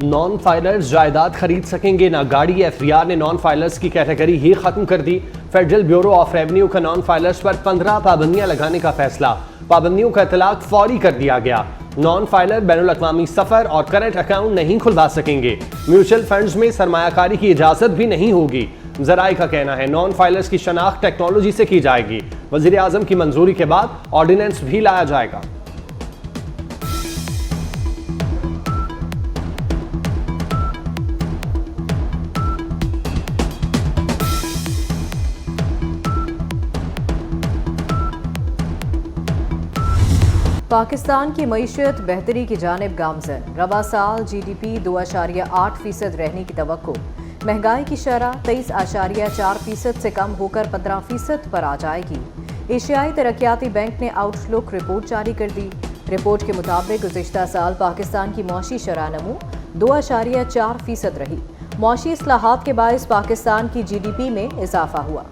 Non filers जायदाद खरीद सकेंगे ना गाड़ी। एफबीआई ने नॉन फाइलर्स की कैटेगरी ही खत्म कर दी। फेडरल ब्यूरो ऑफ रेवेन्यू का नॉन फाइलर्स पर 15 पाबंदियां लगाने का फैसला। पाबंदियों का इतलाक फौरी कर दिया गया। नॉन फाइलर बैनुल अक़वामी सफर और करंट अकाउंट नहीं खुलवा सकेंगे। म्यूचुअल फंड्स में सरमायाकारी की इजाजत भी नहीं होगी। जराए का कहना है नॉन फाइलर्स की शनाख्त टेक्नोलॉजी से की जाएगी। वजीर आजम की मंजूरी के बाद ऑर्डिनेंस भी लाया जाएगा। पाकिस्तान की मईशत बेहतरी की जानिब गामजन। रवा साल GDP 2.8% रहने की तवक्को। महंगाई की शरह 23.4% से कम होकर 15% पर आ जाएगी। एशियाई तरक्याती बैंक ने आउटलुक रिपोर्ट जारी कर दी। रिपोर्ट के मुताबिक गुज़िश्ता साल पाकिस्तान की मौशी शरह नमू 2.4% रही। मौशी इस्लाहात के बायस पाकिस्तान की GDP में इजाफा हुआ।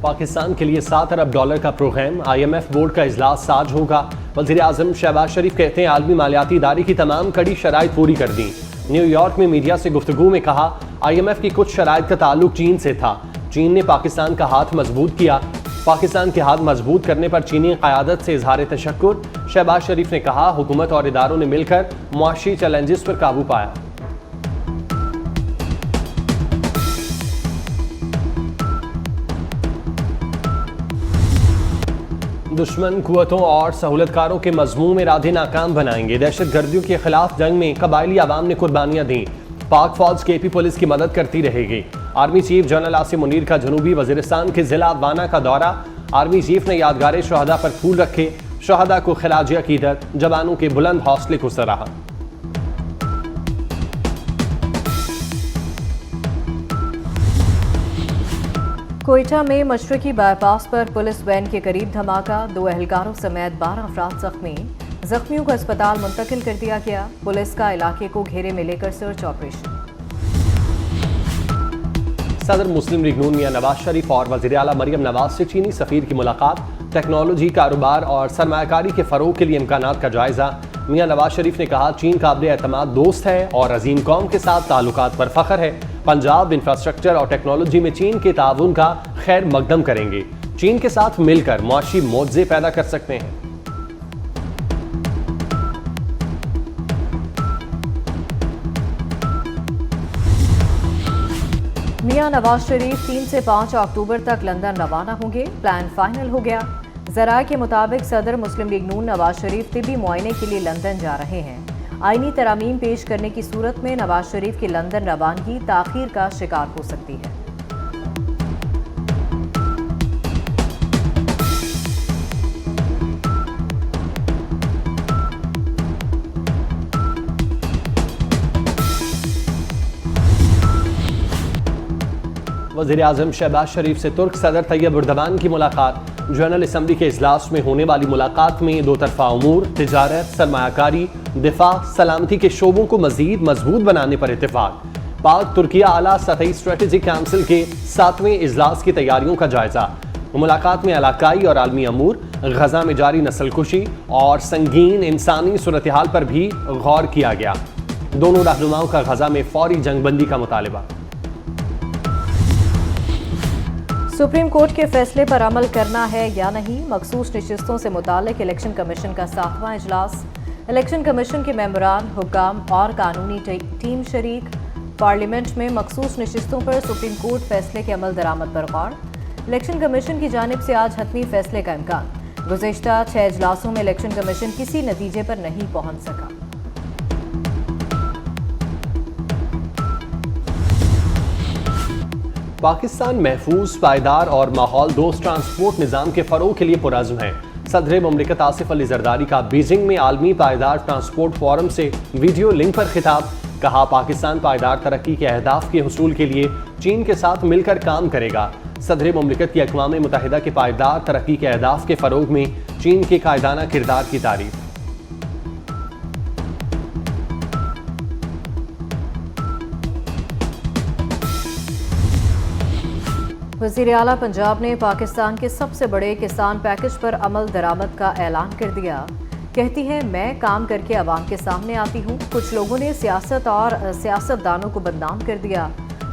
पाकिस्तान के लिए $7 अरब का प्रोग्राम। IMF बोर्ड का इजलास आज होगा। वज़ीर आज़म शहबाज शरीफ कहते हैं आलमी मालियाती इदारे की तमाम कड़ी शराइत पूरी कर दी। न्यूयॉर्क में मीडिया से गुफ्तगू में कहा IMF की कुछ शराइत का ताल्लुक चीन से था। चीन ने पाकिस्तान का हाथ मजबूत किया। पाकिस्तान के हाथ मजबूत करने पर चीनी क़यादत से इजहार तशक्कुर। शहबाज शरीफ ने कहा हुकूमत और इदारों ने मिलकर मुआशी चैलेंजेस पर काबू पाया। दुश्मन कुव्वतों और सहूलतकारों के मजमूम इरादे नाकाम बनाएंगे। दहशत गर्दियों के खिलाफ जंग में कबायली आवाम ने कुर्बानियां दी। पाक फौज KP पुलिस की मदद करती रहेगी। Army chief general Asim Munir का जनूबी वजीरिस्तान के जिला वाना का दौरा। आर्मी चीफ ने यादगार शहदा पर फूल रखे। शहदा को खिराज अकीदत। जवानों के बुलंद हौसले को सराहा। कोयटा में मशरकी बाईपास पर पुलिस वैन के करीब धमाका। 2 एहलकारों समेत 12 अफराद जख्मी। जख्मियों को अस्पताल मुंतकिल कर दिया गया। पुलिस का इलाके को घेरे में लेकर सर्च ऑपरेशन। सदर मुस्लिम लीग नून मियां नवाज शरीफ और वज़ीर आला मरियम नवाज से चीनी सफीर की मुलाकात। टेक्नोलॉजी, कारोबार और सरमायाकारी के फरोग के लिए इम्कानात का जायजा। मियां नवाज शरीफ ने कहा चीन काबिल एतमाद दोस्त है और अजीम कौम के साथ ताल्लुकात पर फख्र है। पंजाब इंफ्रास्ट्रक्चर और टेक्नोलॉजी में चीन के ताउन का खैर मकदम करेंगे। चीन के साथ मिलकर मुआशी मोज़े पैदा कर सकते हैं। मियां नवाज शरीफ 3 से 5 अक्टूबर तक लंदन रवाना होंगे। प्लान फाइनल हो गया। जराये के मुताबिक सदर मुस्लिम लीग नून नवाज शरीफ तिबी मुआयने के लिए लंदन जा रहे हैं। आईनी तरामीम पेश करने की सूरत में नवाज शरीफ की लंदन रवानगी ताखीर का शिकार हो सकती है। वज़ीर आज़म शहबाज शरीफ से तुर्क सदर तैयब उर्दवान की मुलाकात। जनरल असम्बली के इजलास में होने वाली मुलाकात में दो तरफा उमूर, तिजारत, सरमायाकारी, दिफा, सलामती के शोबों को मजीद मजबूत बनाने पर इत्तेफाक। पाक तुर्किया आला सतही स्ट्रेटेजिक काउंसिल के 7वें इजलास की तैयारियों का जायजा। मुलाकात में इलाकाई और आलमी अमूर, गजा में जारी नस्लकुशी और संगीन इंसानी सूरत हाल पर भी गौर किया गया। दोनों रहनुमाओं का गजा में फौरी जंगबंदी का मुतालबा। सुप्रीम कोर्ट के फैसले पर अमल करना है या नहीं, मखसूस नशिस्तों से मुतालिक इलेक्शन कमीशन का 7वां इजलास। इलेक्शन कमीशन के मेंबरान, हुक्काम और कानूनी टीम शरीक। पार्लियामेंट में मखसूस नशिस्तों पर सुप्रीम कोर्ट फैसले के अमल दरामद पर गौर। इलेक्शन कमीशन की जानिब से आज हतमी फैसले का इम्कान। गुज़िश्ता 6 इजलासों में इलेक्शन कमीशन किसी नतीजे पर नहीं पहुंच सका। पाकिस्तान महफूज, पायदार और माहौल दोस्त ट्रांसपोर्ट निज़ाम के फ़रोग़ के लिए पुरज़्म है। सदर मुमलिकत आसिफ अली जरदारी का बीजिंग में आलमी पायदार ट्रांसपोर्ट फोरम से वीडियो लिंक पर खिताब। कहा पाकिस्तान पायदार तरक्की के अहदाफ के हुसूल के लिए चीन के साथ मिलकर काम करेगा। सदर मुमलिकत की अक़वाम मुत्तहिदा के पायदार तरक्की के अहदाफ के फ़रोग़ में चीन के कायदाना किरदार की तारीफ। वज़ीर आला पंजाब ने पाकिस्तान के सबसे बड़े किसान पैकेज पर अमल दरामद का ऐलान कर दिया। कहती हैं मैं काम करके आवाम के सामने आती हूँ। कुछ लोगों ने सियासत और सियासतदानों को बदनाम कर दिया।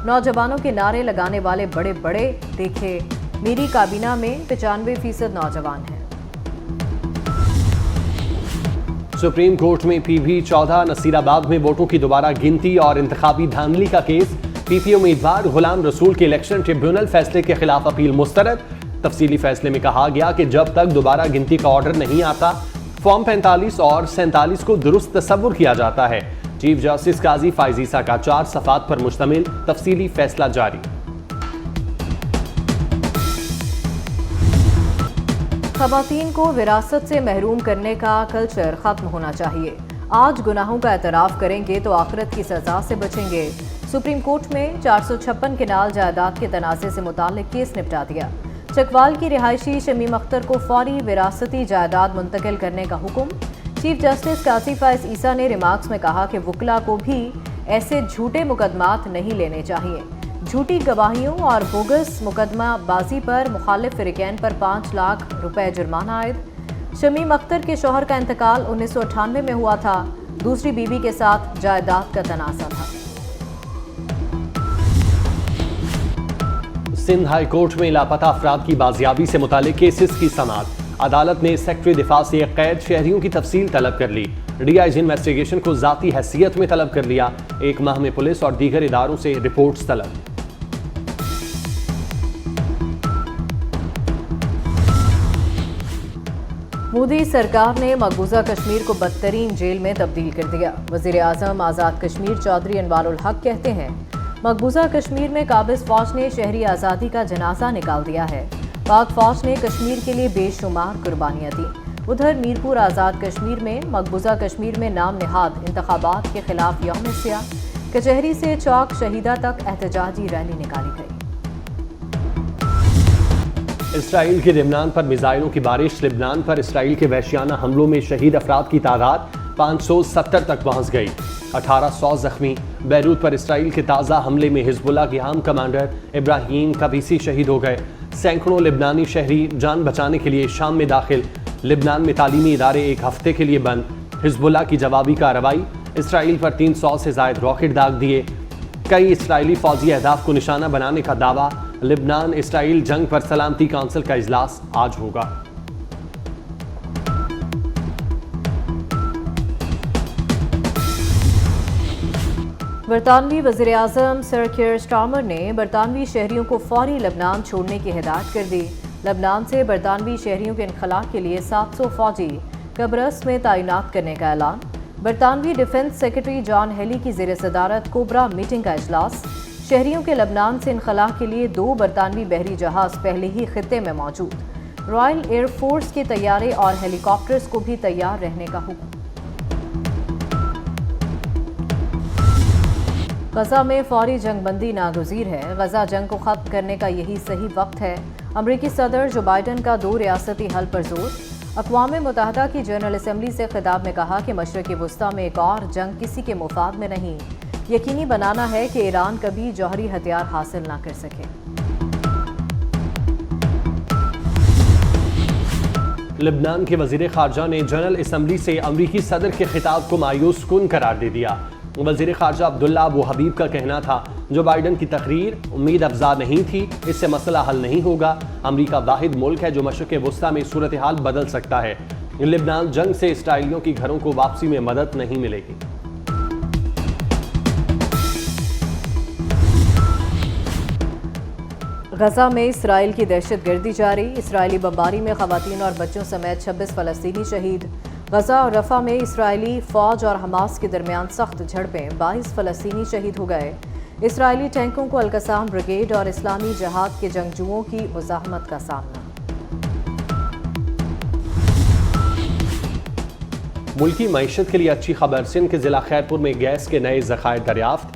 नौजवानों के नारे लगाने वाले बड़े बड़े देखे, मेरी काबीना में 95% नौजवान हैं। सुप्रीम कोर्ट में पीवी 14 नसीराबाद में वोटों की दोबारा गिनती और इंतखाबी धांधली का केस। पीपी उम्मीदवार गुलाम रसूल के इलेक्शन ट्रिब्यूनल फैसले के खिलाफ अपील मुस्तरद। तफसीली फैसले में कहा गया कि जब तक दोबारा गिनती का ऑर्डर नहीं आता, फॉर्म 45 और 47 को दुरुस्त तस्वुर किया जाता है। चीफ जस्टिस काजी फाइजीसा का 4 सफ़ात पर मुश्तमिल तफसीली फैसला जारी। ख़वातीन को विरासत से महरूम करने का कल्चर ख़त्म होना चाहिए। आज गुनाहों का एतराफ़ करेंगे तो आखिरत की सज़ा से बचेंगे। सुप्रीम कोर्ट में 456 केनाल जायदाद के तनाज़े से मुताल्लिक केस निपटा दिया। चकवाल की रिहायशी शमीम अख्तर को फौरी विरासती जायदाद मुंतकिल करने का हुक्म। चीफ जस्टिस काजी फाइज ईसा ने रिमार्क्स में कहा कि वकला को भी ऐसे झूठे मुकदमात नहीं लेने चाहिए। झूठी गवाहियों और बोगस मुकदमा बाजी पर मुखालिफ फ़िरक़ैन पर 5 लाख रुपए जुर्माना आयद। शमीम अख्तर के शौहर का इंतकाल 1998 में हुआ था। दूसरी बीवी के साथ जायदाद का तनाज़ा था। सिंध हाई कोर्ट में लापता अफराद की बाजियाबी से मुतालिक केसेस की समाअत। अदालत ने सेक्रेटरी दिफा से कैद शहरियों की तफसील तलब कर ली। डीआईजी इन्वेस्टिगेशन को जाती हैसियत में तलब कर लिया। 1 माह में पुलिस और दीगर इदारों से रिपोर्ट्स तलब। मोदी सरकार ने मकबूजा कश्मीर को बदतरीन जेल में तब्दील कर दिया। वज़ीर आज़म आज़ाद कश्मीर चौधरी अनवारुल हक कहते हैं मकबूजा कश्मीर में काबिज फौज ने शहरी आज़ादी का जनाजा निकाल दिया है। पाक फौज ने कश्मीर के लिए बेशुमार कुर्बानियाँ दी। उधर मीरपुर आज़ाद कश्मीर में मकबूजा कश्मीर में नाम निहाद इंतखाबात के खिलाफ यौम सियाह कचहरी से चौक शहीदा तक एहतजाजी रैली निकाली गई। इसराइल के लेबनान पर मिसाइलों की बारिश। लेबनान पर इसराइल के वहशियाना हमलों में शहीद अफराद की तादाद 570 तक पहुंच गई। 1800 जख्मी। बैरूत पर इसराइल के ताज़ा हमले में हिजबुल्लाह के आम कमांडर इब्राहिम कबीसी शहीद हो गए। सैकड़ों लेबनानी शहरी जान बचाने के लिए शाम में दाखिल। लेबनान में तालीमी इदारे 1 हफ्ते के लिए बंद। हिजबुल्लाह की जवाबी कार्रवाई। इसराइल पर 300 से ज़ायद रॉकेट दाग दिए। कई इसराइली फौजी अहदाफ को निशाना बनाने का दावा। लेबनान इसराइल जंग पर सलामती काउंसिल का इजलास आज होगा। बरतानवी वज़ीर आज़म सर कीर स्टार्मर ने बरतानवी शहरियों को फौरी लेबनान छोड़ने की हिदायत कर दी। लेबनान से बरतानवी शहरियों के इनखला के लिए 700 फौजी कब्रस में तैनात करने का ऐलान। बरतानवी डिफेंस सेक्रेटरी जॉन हेली की ज़ेर सदारत कोबरा मीटिंग का इजलास। शहरियों के लेबनान से इनखला के लिए 2 बरतानवी बहरी जहाज पहले ही खित्ते में मौजूद। रॉयल एयरफोर्स के तैयारे और हेलीकॉप्टर्स को भी तैयार रहने का हुक्म। गजा में फौरी जंगबंदी नागुज़ीर है। गजा जंग को ख़त्म करने का यही सही वक्त है। अमरीकी सदर जो बाइडन का 2 रियासती हल पर जोर। अक़वाम मुत्तहिदा की जनरल असम्बली से खिताब में कहा कि मशरक़ी वस्ता में एक और जंग किसी के मुफाद में नहीं। यकीनी बनाना है कि ईरान कभी जौहरी हथियार हासिल ना कर सके। लेबनान के वज़ीर ख़ारजा ने जनरल असम्बली से अमरीकी सदर के खिताब को मायूस कुन करार दे दिया। वज़ीर ख़ारजा अब्दुल्ला अबू हबीब का कहना था जो बाइडन की तकरीर उम्मीद अफजा नहीं थी, इससे मसला हल नहीं होगा। अमरीका वाहिद मुल्क है जो मशरिक़ वस्ता में सूरत हाल बदल सकता है। लेबनान जंग से इसराइलियों की घरों को वापसी में मदद नहीं मिलेगी। गजा में इसराइल की दहशतगर्दी जारी। इसराइली बमबारी में ख़वातीन और बच्चों समेत 26 फ़लस्तीनी शहीद। गजा और रफ़ा में इसराइली फ़ौज और हमास के दरमियान सख्त झड़पें, 22 फ़लस्तीनी शहीद हो गए। इसराइली टैंकों को अल-कसाम ब्रिगेड और इस्लामी जहाद के जंगजुओं की मुज़ाहमत का सामना। मुल्की मईशत के लिए अच्छी खबर। सिंध के ज़िला खैरपुर में गैस के नए ज़खायर दरियाफ्त।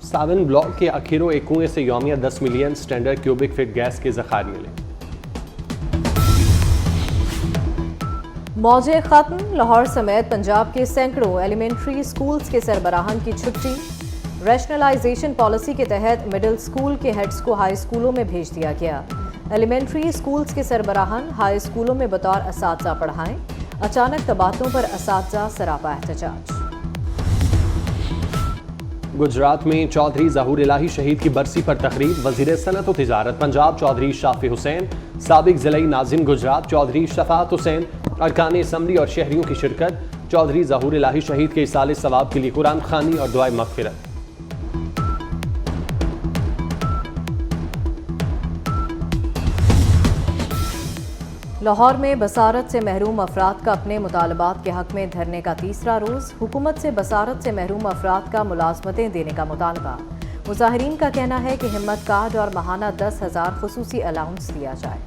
सावन ब्लॉक के अखीरो एक कुएं से यौमिया 10 million standard cubic feet gas के ज़खायर मिले। मौजे खत्म। लाहौर समेत पंजाब के सैकड़ों एलिमेंट्री स्कूल्स के सरबराहान की छुट्टी। रैशनलाइजेशन पॉलिसी के तहत मिडिल स्कूल के हेड्स को हाई स्कूलों में भेज दिया गया। एलिमेंट्री स्कूल्स के सरबराहान हाई स्कूलों में बतौर असातिज़ा पढ़ाएं। अचानक तबादलों पर असातिज़ा सरापा एहतजाज। गुजरात में चौधरी ज़हूर इलाही शहीद की बरसी पर तकरीब। वज़ीर सनअत व तिजारत पंजाब चौधरी शाफी हुसैन, साबिक ज़िला नाज़िम गुजरात चौधरी शफात हुसैन, अरकान असम्बली और शहरियों की शिरकत। चौधरी ज़हूर इलाही शहीद के इसाले सवाब के लिए कुरान खानी और दुआए मग़फ़िरत। लाहौर में बसारत से महरूम अफराद का अपने मुतालबात के हक में धरने का तीसरा रोज़। हुकूमत से बसारत से महरूम अफराद का मुलाजमतें देने का मुतालबा। मुजाहिरीन का कहना है कि हिम्मत कार्ड और माहाना 10,000 खुसूसी अलाउंस दिया जाए।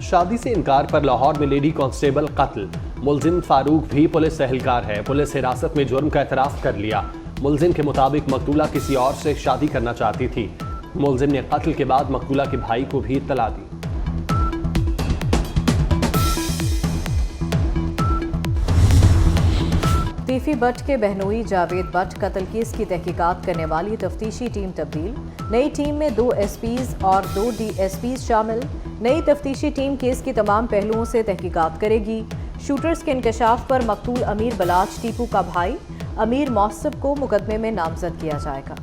शादी से इनकार पर लाहौर में लेडी कांस्टेबल कत्ल। मुलजिम फारूक भी पुलिस एहलकार है। पुलिस हिरासत में जुर्म का एतराफ़ कर लिया। मुलजिम के मुताबिक मकतूला किसी और से शादी करना चाहती थी। मुलजिम ने कत्ल के बाद मकतूला के भाई को भी इत्तला दी। तीफी बट के बहनोई जावेद बट कत्ल केस की तहकीकात करने वाली तफ्तीशी टीम तब्दील। नई टीम में 2 एसपीज और 2 डीएसपीज शामिल। नई तफ्तीशी टीम केस के तमाम पहलुओं से तहकीकात करेगी। शूटर्स के इंकशाफ पर मकतूल अमीर बलाच टीपू का भाई अमीर मौसब को मुकदमे में नामजद किया जाएगा।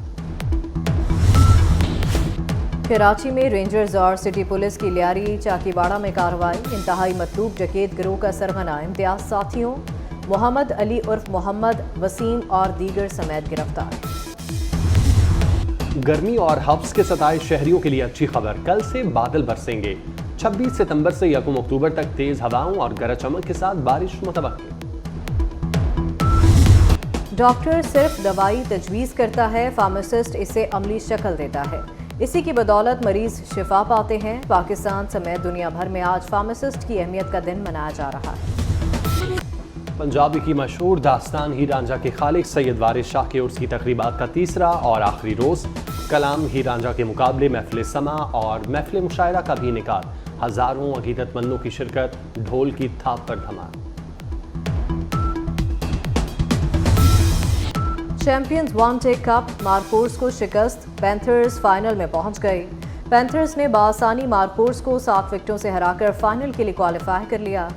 कराची में रेंजर्स और सिटी पुलिस की लियारी चाकीवाड़ा में कार्रवाई। इंतहाई मतलूब डकैत गिरोह का सरगना इम्तियाज साथियों मोहम्मद अली उर्फ मोहम्मद वसीम और दीगर समेत गिरफ्तार। गर्मी और हफ्स के सताए शहरियों के लिए अच्छी खबर। कल से बादल बरसेंगे। 26 सितंबर से 1 अक्टूबर तक तेज हवाओं और गरज चमक के साथ बारिश मुतवक्किल। डॉक्टर सिर्फ दवाई तजवीज़ करता है, फार्मासिस्ट इसे अमली शक्ल देता है। इसी की बदौलत मरीज शिफा पाते हैं। पाकिस्तान समेत दुनिया भर में आज फार्मासिस्ट की अहमियत का दिन मनाया जा रहा है। पंजाबी की मशहूर दास्तान हीर रांझा के खालिक सैयद वारिस शाह के उर्स की तकरीबात का तीसरा और आखिरी रोज़। कलाम हीर रांझा के मुकाबले महफिल समा और महफिल मुशायरा का भी इनेकाद। हज़ारों अकीदतमंदों की शिरकत, ढोल की थाप पर धमाल। Champions one day cup Markhors को शिकस्त। पैंथर्स फाइनल में पहुंच गए। पैंथर्स ने बासानी मार्कोर्स को 7 विकेटों से हराकर फाइनल के लिए क्वालिफाई कर लिया।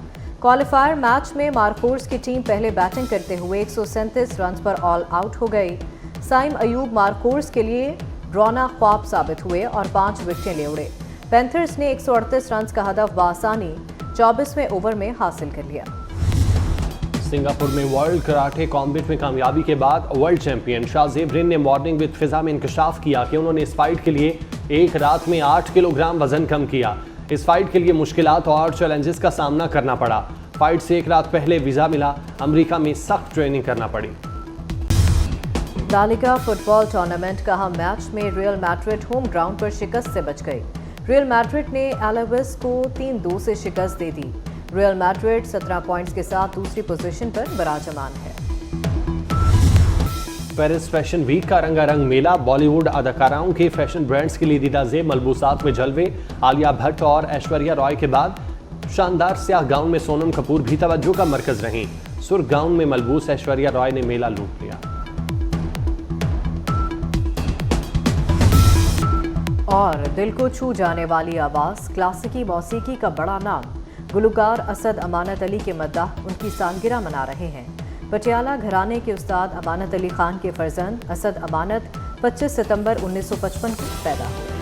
क्वालिफायर मैच में मार्कोर्स की टीम पहले बैटिंग करते हुए 137 रन पर ऑल आउट हो गई। साइम अयूब मार्कोर्स के लिए ड्रॉना ख्वाब साबित हुए और 5 विकेटें ले उड़े। पैंथर्स ने 138 रन का हदफ बासानी 24वें ओवर में हासिल कर लिया। सिंगापुर में वर्ल्ड कराटे कॉम्बैट में कामयाबी के बाद वर्ल्ड चैंपियन शाहजेब ने मॉर्निंग विद फिजा में इंकशाफ किया कि उन्होंने इस फाइट के लिए एक रात में 8 किलोग्राम वजन कम किया। इस फाइट के लिए मुश्किलात और चैलेंजेस का सामना करना पड़ा। फाइट से एक रात पहले वीजा मिला। अमेरिका में सख्त ट्रेनिंग करना पड़ी। ला लीगा फुटबॉल टूर्नामेंट का अहम मैच में रियल मैड्रिड होम ग्राउंड पर शिकस्त से बच गई। रियल मैड्रिड ने एलावेस को 3-2 से शिकस्त दे दी। रियल मैड्रिड 17 पॉइंट्स के साथ दूसरी पोजीशन पर विराजमान है। पेरिस फैशन वीक का रंगारंग मेला। बॉलीवुड अदाकाराओं के फैशन ब्रांड्स के लिए दीदा ज़ेब मलबूसात में जलवे। आलिया भट्ट और ऐश्वर्या रॉय के बाद शानदार स्याह गाउन में सोनम कपूर भी तवज्जो का मरकज रहीं। सुर्ख गाउन में मलबूस ऐश्वर्या रॉय ने मेला लूट लिया। और दिल को छू जाने वाली आवाज़, क्लासिकी मौसीकी का बड़ा नाम गुलकार असद अमानत अली के मद्दाह उनकी सालगिरह मना रहे हैं। पटियाला घराने के उस्ताद अमानत अली खान के फर्जंद असद अमानत 25 सितंबर 1955 को पैदा हुए।